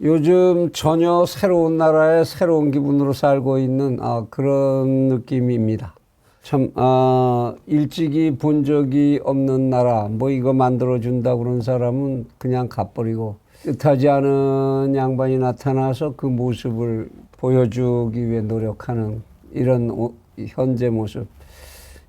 요즘 전혀 새로운 나라에 새로운 기분으로 살고 있는 그런 느낌입니다. 참 일찍이 본 적이 없는 나라 뭐 이거 만들어준다고 그런 사람은 그냥 가버리고 뜻하지 않은 양반이 나타나서 그 모습을 보여주기 위해 노력하는 이런 현재 모습,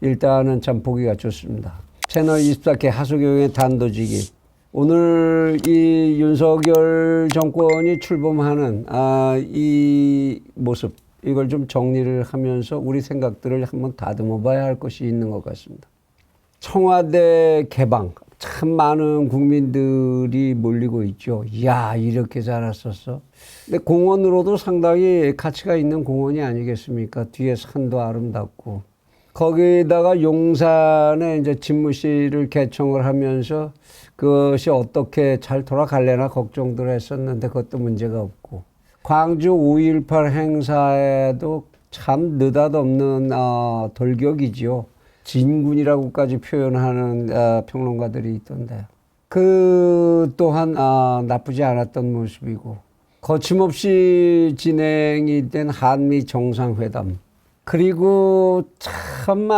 일단은 참 보기가 좋습니다. 채널 24K 하수경의 단도직입. 오늘 이 윤석열 정권이 출범하는 이 모습, 이걸 좀 정리를 하면서 우리 생각들을 한번 다듬어 봐야 할 것이 있는 것 같습니다. 청와대 개방, 참 많은 국민들이 몰리고 있죠. 이야, 이렇게 자랐었어. 근데 공원으로도 상당히 가치가 있는 공원이 아니겠습니까? 뒤에 산도 아름답고. 거기다가 용산에 이제 집무실을 개청을 하면서 그것이 어떻게 잘 돌아갈래나 걱정들 했었는데 그것도 문제가 없고. 광주 5.18 행사에도 참 느닷없는 돌격이지요. 진군이라고까지 표현하는 평론가들이 있던데. 그 또한 나쁘지 않았던 모습이고. 거침없이 진행이 된 한미 정상회담. 그리고 참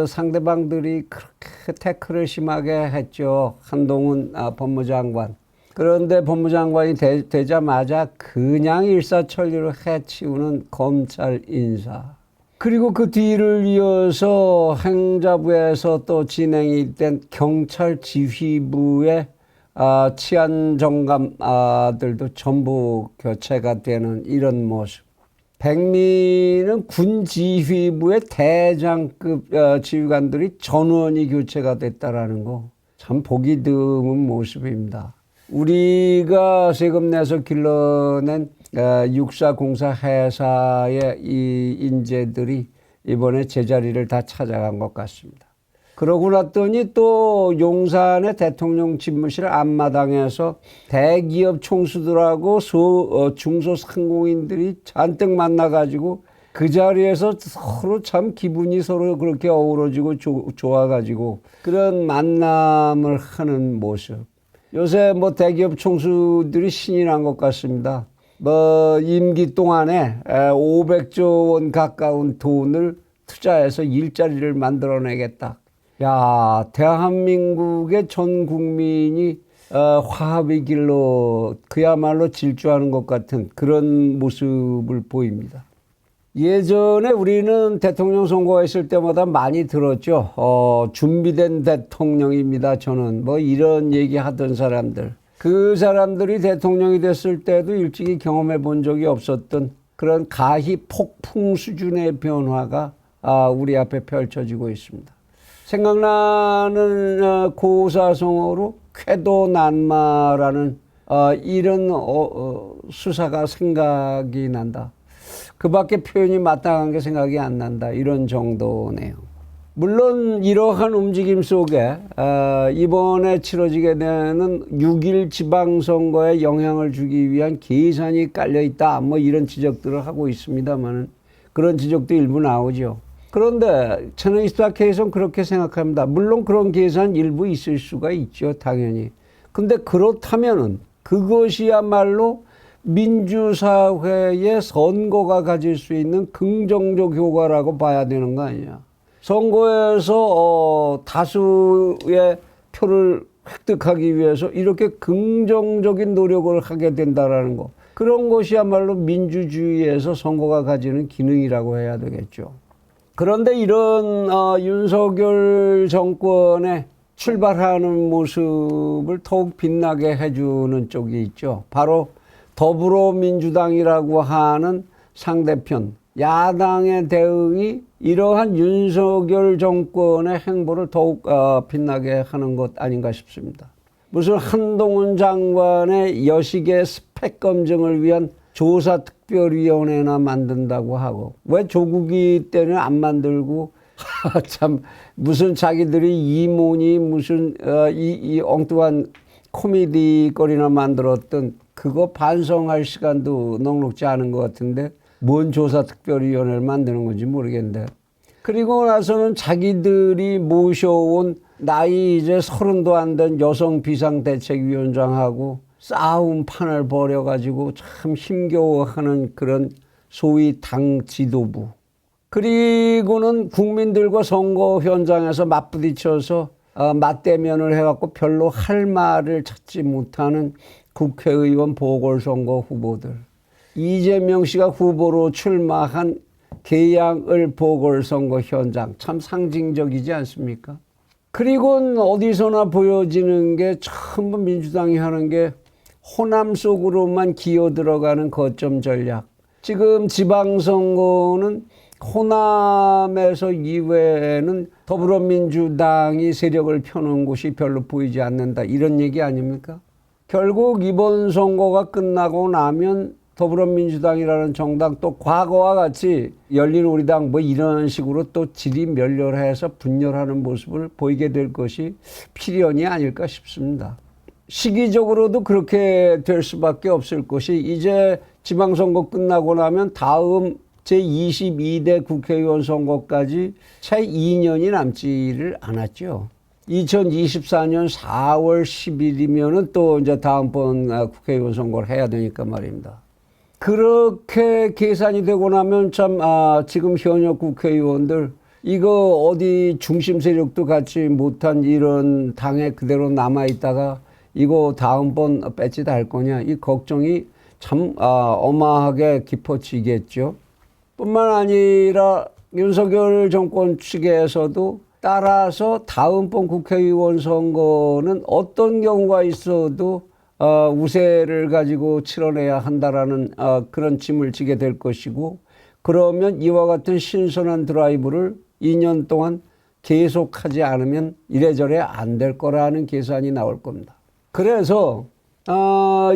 상대방들이 그렇게 태클을 심하게 했죠. 한동훈 법무장관. 그런데 법무장관이 되자마자 그냥 일사천리로 해치우는 검찰 인사. 그리고 그 뒤를 이어서 행자부에서 또 진행이 된 경찰 지휘부의 치안정감들도 전부 교체가 되는 이런 모습. 백미는 군 지휘부의 대장급 지휘관들이 전원이 교체가 됐다라는 거 참 보기 드문 모습입니다. 우리가 세금 내서 길러낸 육사공사 회사의 이 인재들이 이번에 제자리를 다 찾아간 것 같습니다. 그러고 났더니 또 용산의 대통령 집무실 앞마당에서 대기업 총수들하고 중소상공인들이 잔뜩 만나가지고 그 자리에서 서로 참 기분이 서로 그렇게 어우러지고 좋아가지고 그런 만남을 하는 모습. 요새 뭐 대기업 총수들이 신이 난 것 같습니다. 뭐 임기 동안에 500조 원 가까운 돈을 투자해서 일자리를 만들어내겠다. 야, 대한민국의 전 국민이 화합의 길로 그야말로 질주하는 것 같은 그런 모습을 보입니다. 예전에 우리는 대통령 선거했을 때마다 많이 들었죠. 준비된 대통령입니다. 저는 뭐 이런 얘기 하던 사람들. 그 사람들이 대통령이 됐을 때도 일찍이 경험해 본 적이 없었던 그런 가히 폭풍 수준의 변화가 우리 앞에 펼쳐지고 있습니다. 생각나는 고사성어로 쾌도난마라는 이런 수사가 생각이 난다. 그 밖에 표현이 마땅한 게 생각이 안 난다. 이런 정도네요. 물론 이러한 움직임 속에 이번에 치러지게 되는 6.1 지방선거에 영향을 주기 위한 계산이 깔려있다. 뭐 이런 지적들을 하고 있습니다만 그런 지적도 일부 나오죠. 그런데 채널 24K에서는 그렇게 생각합니다. 물론 그런 계산 일부 있을 수가 있죠. 당연히. 근데 그렇다면은 그것이야말로 민주사회의 선거가 가질 수 있는 긍정적 효과라고 봐야 되는 거 아니냐. 선거에서 다수의 표를 획득하기 위해서 이렇게 긍정적인 노력을 하게 된다라는 거. 그런 것이야말로 민주주의에서 선거가 가지는 기능이라고 해야 되겠죠. 그런데 이런 윤석열 정권의 출발하는 모습을 더욱 빛나게 해주는 쪽이 있죠. 바로 더불어민주당이라고 하는 상대편, 야당의 대응이 이러한 윤석열 정권의 행보를 더욱 빛나게 하는 것 아닌가 싶습니다. 무슨 한동훈 장관의 여식의 스펙 검증을 위한 조사특별위원회나 만든다고 하고 왜 조국이 때는 안 만들고 참 무슨 자기들이 이모니 무슨 이 엉뚱한 코미디거리나 만들었던 그거 반성할 시간도 넉넉지 않은 것 같은데 뭔 조사특별위원회를 만드는 건지 모르겠는데 그리고 나서는 자기들이 모셔온 나이 이제 30도 안 된 여성 비상대책위원장하고 싸움판을 벌여가지고 참 힘겨워하는 그런 소위 당 지도부. 그리고는 국민들과 선거 현장에서 맞부딪혀서 맞대면을 해갖고 별로 할 말을 찾지 못하는 국회의원 보궐선거 후보들. 이재명 씨가 후보로 출마한 계양을 보궐선거 현장 참 상징적이지 않습니까? 그리고는 어디서나 보여지는 게 전부 민주당이 하는 게 호남 속으로만 기어 들어가는 거점 전략. 지금 지방선거는 호남에서 이외에는 더불어민주당이 세력을 펴는 곳이 별로 보이지 않는다. 이런 얘기 아닙니까? 결국 이번 선거가 끝나고 나면 더불어민주당이라는 정당 또 과거와 같이 열린우리당 뭐 이런 식으로 또 질이 멸렬해서 분열하는 모습을 보이게 될 것이 필연이 아닐까 싶습니다. 시기적으로도 그렇게 될 수밖에 없을 것이 이제 지방선거 끝나고 나면 다음 제22대 국회의원 선거까지 채 2년이 남지를 않았죠. 2024년 4월 10일이면은 또 이제 다음번 국회의원 선거를 해야 되니까 말입니다. 그렇게 계산이 되고 나면 참 지금 현역 국회의원들 이거 어디 중심 세력도 갖지 못한 이런 당에 그대로 남아있다가 이거 다음번 배지다 할 거냐 이 걱정이 참 어마하게 깊어지겠죠. 뿐만 아니라 윤석열 정권 측에서도 따라서 다음번 국회의원 선거는 어떤 경우가 있어도 우세를 가지고 치러내야 한다라는 그런 짐을 지게 될 것이고 그러면 이와 같은 신선한 드라이브를 2년 동안 계속하지 않으면 이래저래 안 될 거라는 계산이 나올 겁니다. 그래서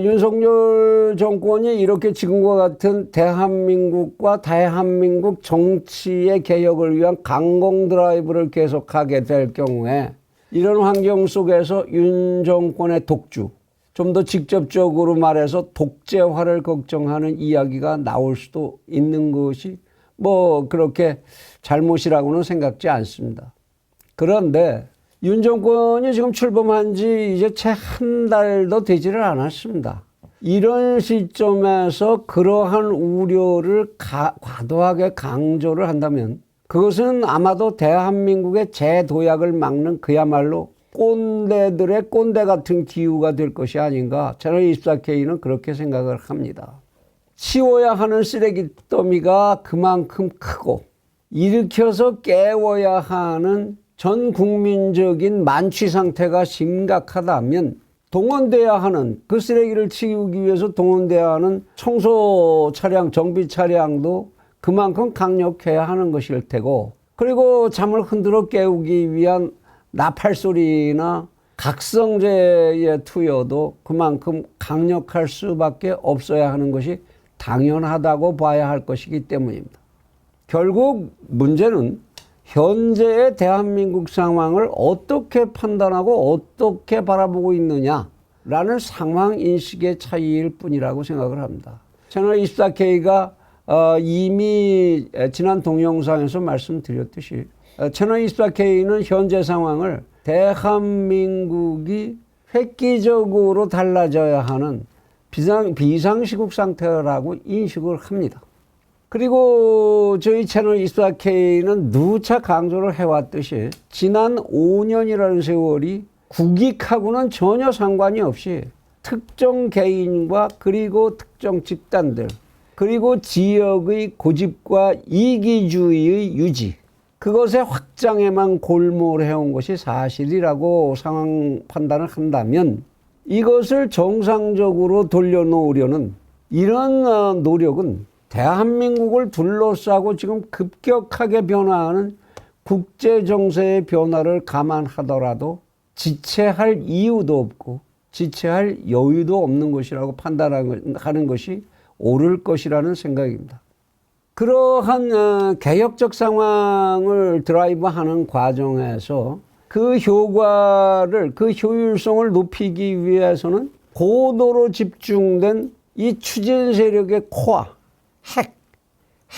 윤석열 정권이 이렇게 지금과 같은 대한민국과 대한민국 정치의 개혁을 위한 강공 드라이브를 계속하게 될 경우에 이런 환경 속에서 윤 정권의 독주 좀 더 직접적으로 말해서 독재화를 걱정하는 이야기가 나올 수도 있는 것이 뭐 그렇게 잘못이라고는 생각지 않습니다. 그런데 윤 정권이 지금 출범한 지 이제 채 한 달도 되지를 않았습니다. 이런 시점에서 그러한 우려를 과도하게 강조를 한다면 그것은 아마도 대한민국의 재도약을 막는 그야말로 꼰대들의 꼰대 같은 기후가 될 것이 아닌가. 채널24K는 그렇게 생각을 합니다. 치워야 하는 쓰레기 더미가 그만큼 크고 일으켜서 깨워야 하는 전 국민적인 만취 상태가 심각하다면 동원돼야 하는 그 쓰레기를 치우기 위해서 동원돼야 하는 청소 차량, 정비 차량도 그만큼 강력해야 하는 것일 테고 그리고 잠을 흔들어 깨우기 위한 나팔 소리나 각성제의 투여도 그만큼 강력할 수밖에 없어야 하는 것이 당연하다고 봐야 할 것이기 때문입니다. 결국 문제는 현재의 대한민국 상황을 어떻게 판단하고 어떻게 바라보고 있느냐라는 상황 인식의 차이일 뿐이라고 생각을 합니다. 채널24K가 이미 지난 동영상에서 말씀드렸듯이 채널24K는 현재 상황을 대한민국이 획기적으로 달라져야 하는 비상시국 상태라고 인식을 합니다. 그리고 저희 채널24K는 누차 강조를 해왔듯이 지난 5년이라는 세월이 국익하고는 전혀 상관이 없이 특정 개인과 그리고 특정 집단들 그리고 지역의 고집과 이기주의의 유지 그것의 확장에만 골몰해온 것이 사실이라고 상황 판단을 한다면 이것을 정상적으로 돌려놓으려는 이런 노력은 대한민국을 둘러싸고 지금 급격하게 변화하는 국제정세의 변화를 감안하더라도 지체할 이유도 없고 지체할 여유도 없는 것이라고 판단하는 것이 옳을 것이라는 생각입니다. 그러한 개혁적 상황을 드라이브하는 과정에서 그 효과를, 그 효율성을 높이기 위해서는 고도로 집중된 이 추진 세력의 코어,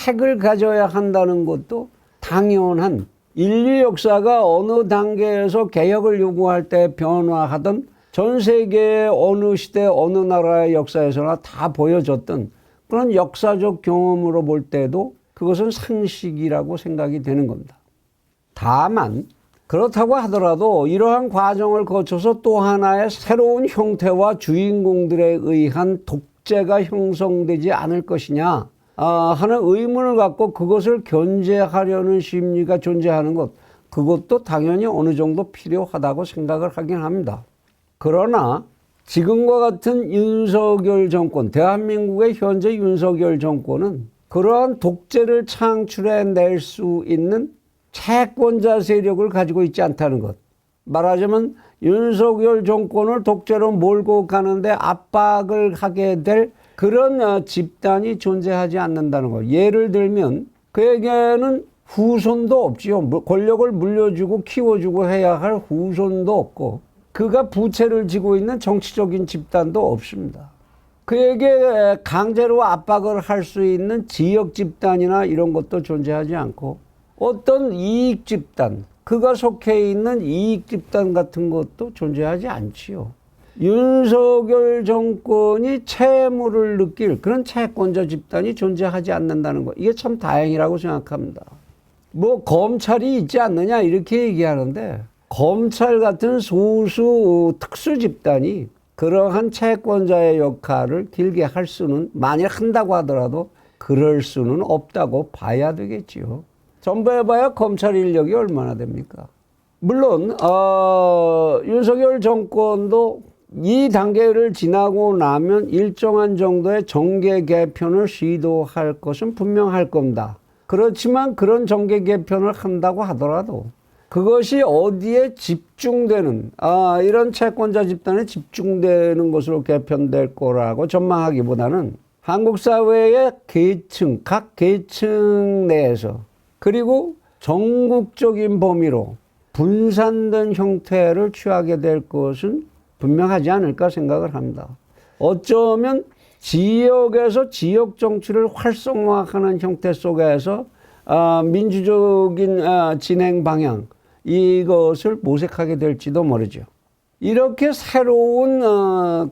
핵을 가져야 한다는 것도 당연한 인류 역사가 어느 단계에서 개혁을 요구할 때 변화하던 전 세계의 어느 시대 어느 나라의 역사에서나 다 보여줬던 그런 역사적 경험으로 볼 때도 그것은 상식이라고 생각이 되는 겁니다. 다만 그렇다고 하더라도 이러한 과정을 거쳐서 또 하나의 새로운 형태와 주인공들에 의한 독재가 형성되지 않을 것이냐 하는 의문을 갖고 그것을 견제하려는 심리가 존재하는 것, 그것도 당연히 어느 정도 필요하다고 생각을 하긴 합니다. 그러나 지금과 같은 윤석열 정권, 대한민국의 현재 윤석열 정권은 그러한 독재를 창출해낼 수 있는 채권자 세력을 가지고 있지 않다는 것. 말하자면 윤석열 정권을 독재로 몰고 가는데 압박을 하게 될 그런 집단이 존재하지 않는다는 것. 예를 들면 그에게는 후손도 없지요. 권력을 물려주고 키워주고 해야 할 후손도 없고 그가 부채를 지고 있는 정치적인 집단도 없습니다. 그에게 강제로 압박을 할 수 있는 지역 집단이나 이런 것도 존재하지 않고 어떤 이익 집단, 그가 속해 있는 이익 집단 같은 것도 존재하지 않지요. 윤석열 정권이 채무를 느낄 그런 채권자 집단이 존재하지 않는다는 것, 이게 참 다행이라고 생각합니다. 뭐 검찰이 있지 않느냐 이렇게 얘기하는데 검찰 같은 소수 특수 집단이 그러한 채권자의 역할을 길게 할 수는, 만약 한다고 하더라도 그럴 수는 없다고 봐야 되겠지요. 전부 해봐야 검찰 인력이 얼마나 됩니까? 물론 윤석열 정권도 이 단계를 지나고 나면 일정한 정도의 정계 개편을 시도할 것은 분명할 겁니다. 그렇지만 그런 정계 개편을 한다고 하더라도 그것이 어디에 집중되는, 이런 채권자 집단에 집중되는 것으로 개편될 거라고 전망하기보다는 한국 사회의 계층, 각 계층 내에서 그리고 전국적인 범위로 분산된 형태를 취하게 될 것은 분명하지 않을까 생각을 합니다. 어쩌면 지역에서 지역 정치를 활성화하는 형태 속에서 민주적인 진행 방향, 이것을 모색하게 될지도 모르죠. 이렇게 새로운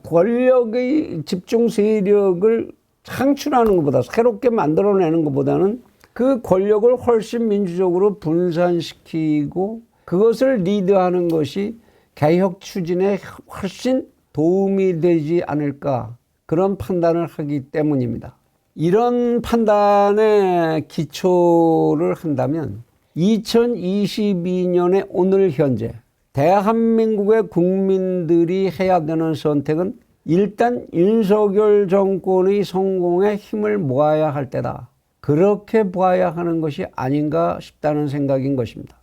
권력의 집중 세력을 창출하는 것보다, 새롭게 만들어내는 것보다는 그 권력을 훨씬 민주적으로 분산시키고 그것을 리드하는 것이 개혁 추진에 훨씬 도움이 되지 않을까, 그런 판단을 하기 때문입니다. 이런 판단에 기초를 한다면 2022년의 오늘 현재 대한민국의 국민들이 해야 되는 선택은 일단 윤석열 정권의 성공에 힘을 모아야 할 때다, 그렇게 봐야 하는 것이 아닌가 싶다는 생각인 것입니다.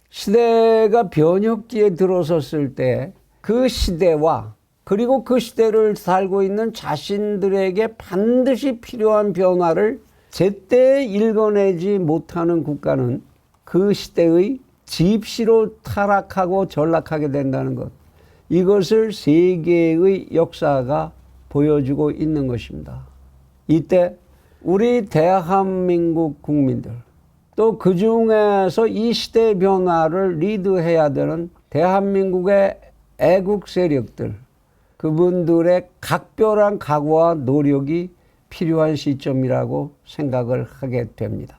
시대가 변혁기에 들어섰을 때 그 시대와 그리고 그 시대를 살고 있는 자신들에게 반드시 필요한 변화를 제때 읽어내지 못하는 국가는 그 시대의 집시로 타락하고 전락하게 된다는 것, 이것을 세계의 역사가 보여주고 있는 것입니다. 이때 우리 대한민국 국민들, 또 그 중에서 이 시대 변화를 리드해야 되는 대한민국의 애국 세력들, 그분들의 각별한 각오와 노력이 필요한 시점이라고 생각을 하게 됩니다.